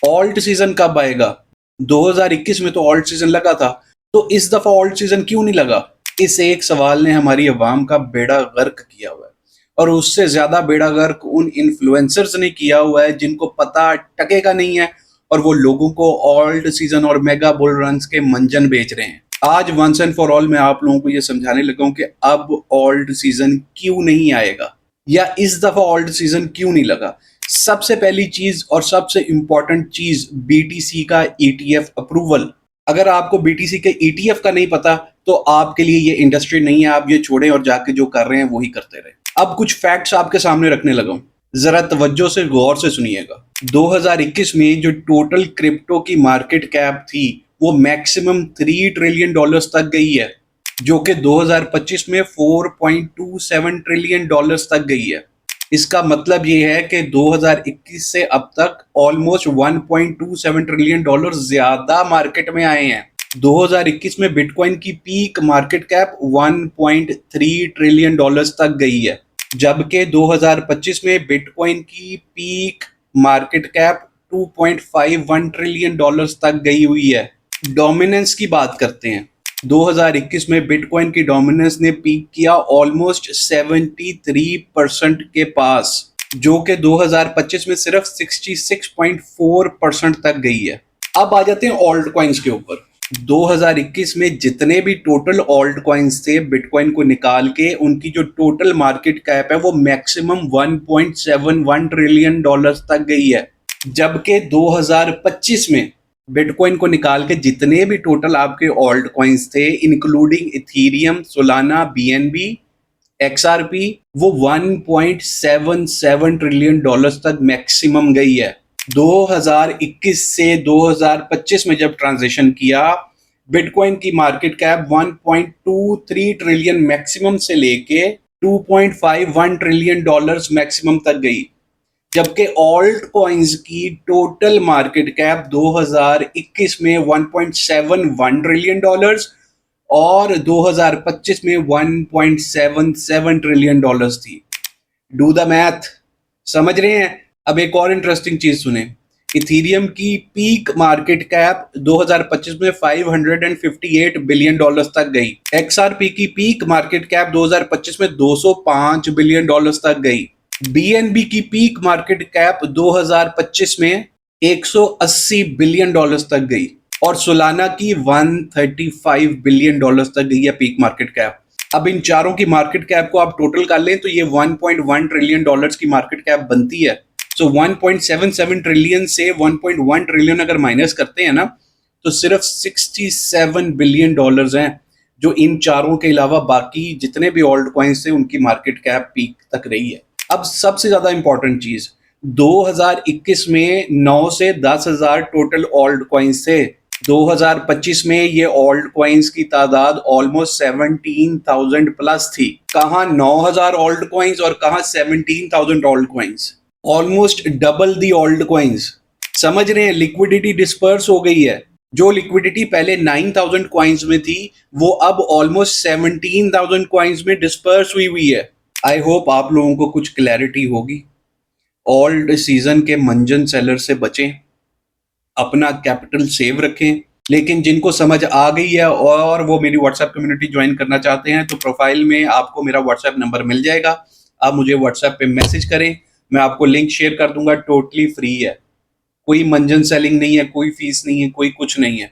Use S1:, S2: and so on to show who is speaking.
S1: Alt season कब आएगा? 2021 में तो ऑल्ट सीजन लगा था, तो इस दफा ऑल्ट सीजन क्यों नहीं लगा? इस एक सवाल ने हमारी अवाम का बेड़ा गर्क किया हुआ है, और उससे ज्यादा बेड़ा गर्क उन इन्फ्लुएंसर्स ने किया हुआ है जिनको पता टकेगा नहीं है, और वो लोगों को ऑल्ट सीजन और मेगा बुल रन्स के मंजन बेच रहे हैं। आज वंस एंड फॉर ऑल मैं आप लोगों को ये समझाने लगा हूं कि अब ऑल्ट सीजन क्यों नहीं आएगा, या इस दफा ऑल्ट सीजन क्यों नहीं लगा। सबसे पहली चीज और सबसे इंपॉर्टेंट चीज, बीटीसी का ईटीएफ अप्रूवल। अगर आपको बीटीसी के ईटीएफ का नहीं पता तो आपके लिए ये इंडस्ट्री नहीं है, आप ये छोड़ें और जाके जो कर रहे हैं वही करते रहे। अब कुछ फैक्ट्स आपके सामने रखने लगा हूं, जरा तवज्जो से गौर से सुनिएगा। 2021 में जो टोटल क्रिप्टो की मार्केट कैप थी वो मैक्सिमम $3 ट्रिलियन तक गई है, जो कि 2025 में $4.27 ट्रिलियन तक गई है। इसका मतलब ये है कि 2021 से अब तक ऑलमोस्ट $1.27 ट्रिलियन ज्यादा मार्केट में आए हैं। 2021 में बिटकॉइन की पीक मार्केट कैप $1.3 ट्रिलियन तक गई है, जबकि 2025 में बिटकॉइन की पीक मार्केट कैप $2.51 ट्रिलियन तक गई हुई है। डोमिनेंस की बात करते हैं। 2021 में बिटकॉइन की डोमिनेंस ने पीक किया ऑलमोस्ट 73% के पास, जो कि 2025 में सिर्फ 66.4% तक गई है। अब आ जाते हैं ऑल्ट कॉइन्स के ऊपर। 2021 में जितने भी टोटल ऑल्ट कॉइन्स थे बिटकॉइन को निकाल के, उनकी जो टोटल मार्केट कैप है वो मैक्सिमम $1.71 ट्रिलियन तक गई है, जबकि 2025 में बिटकॉइन को निकाल के जितने भी टोटल आपके ऑल्ट कॉइन्स थे, including Ethereum, Solana, BNB, XRP, वो $1.77 ट्रिलियन तक मैक्सिमम गई है। 2021 से 2025 में जब ट्रांजिशन किया, बिटकॉइन की मार्केट कैप 1.23 ट्रिलियन मैक्सिमम से लेके $2.51 ट्रिलियन मैक्सिमम तक गई, जबकि ऑल्ट कॉइन्स की टोटल मार्केट कैप 2021 में $1.71 ट्रिलियन और 2025 में $1.77 ट्रिलियन थी। डू द मैथ, समझ रहे हैं? अब एक और इंटरेस्टिंग चीज सुने। इथीरियम की पीक मार्केट कैप 2025 में $558 बिलियन तक गई। एक्सआरपी की पीक मार्केट कैप 2025 में $205 बिलियन तक गई। बीएनबी की पीक मार्केट कैप 2025 में $180 बिलियन तक गई, और सोलाना की $135 बिलियन तक गई है पीक मार्केट कैप। अब इन चारों की मार्केट कैप को आप टोटल कर लें तो ये $1.1 ट्रिलियन की मार्केट कैप बनती है। सो 1.77 ट्रिलियन से 1.1 ट्रिलियन अगर माइनस करते हैं ना, तो सिर्फ $67 बिलियन हैं, जो इन चारों के अलावा बाकी जितने भी ऑल्ट कॉइन्स थे उनकी मार्केट कैप पीक तक रही है। अब सबसे ज्यादा इंपॉर्टेंट चीज, 2021 में 9 से 10,000 टोटल ऑल्ट कॉइन्स थे। 2025 में ये ऑल्ट कॉइन्स की तादाद ऑलमोस्ट 17,000 प्लस थी। कहां 9,000 ऑल्ट कॉइन्स और कहां 17,000 ऑल्ट कॉइन्स, ऑलमोस्ट डबल दी ऑल्ट कॉइन्स। समझ रहे हैं? लिक्विडिटी डिस्पर्स हो गई है। जो लिक्विडिटी पहले 9,000 कॉइन्स में थी वो अब ऑलमोस्ट 17,000 कॉइन्स में डिस्पर्स हुई है। आई होप आप लोगों को कुछ क्लैरिटी होगी। ऑल्ट सीजन के मंजन सेलर से बचें, अपना कैपिटल सेव रखें। लेकिन जिनको समझ आ गई है और वो मेरी व्हाट्सएप कम्युनिटी ज्वाइन करना चाहते हैं तो प्रोफाइल में आपको मेरा व्हाट्सएप नंबर मिल जाएगा। आप मुझे व्हाट्सएप पे मैसेज करें, मैं आपको लिंक शेयर कर दूंगा। टोटली फ्री है, कोई मंजन सेलिंग नहीं है, कोई फीस नहीं है, कोई कुछ नहीं है।